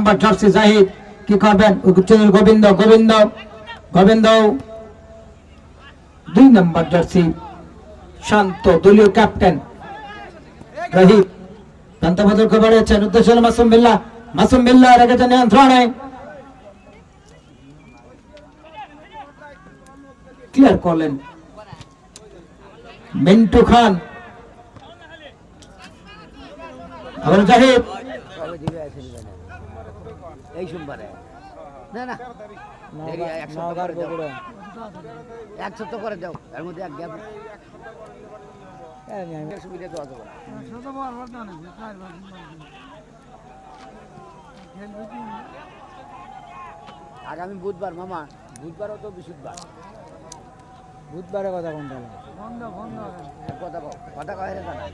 নম্বর jersey Zahid কি করবেন? গোবিন্দ গোবিন্দ গোবিন্দ। 2 নম্বর jersey শান্ত দলীয় ক্যাপ্টেন রহিত দন্তবদলকে বাড়িয়েছেন, উদ্দেশ্য হল মাসুম বিল্লাহ। মাসুম বিল্লাহ রেখেছেন নিয়ন্ত্রণে, ক্লিয়ার করলেন মিন্টু খান। আবার জাহিদ এই সোমবারে না না 1 সপ্তাহ পরে দাও, এর মধ্যে এক গ্যাপ সুবিধা তো আছে। আগামী বুধবার মামা, বুধবারও তো বৃহস্পতিবার, বুধবারে কথা কোনটা কথা কয় রে দাদা।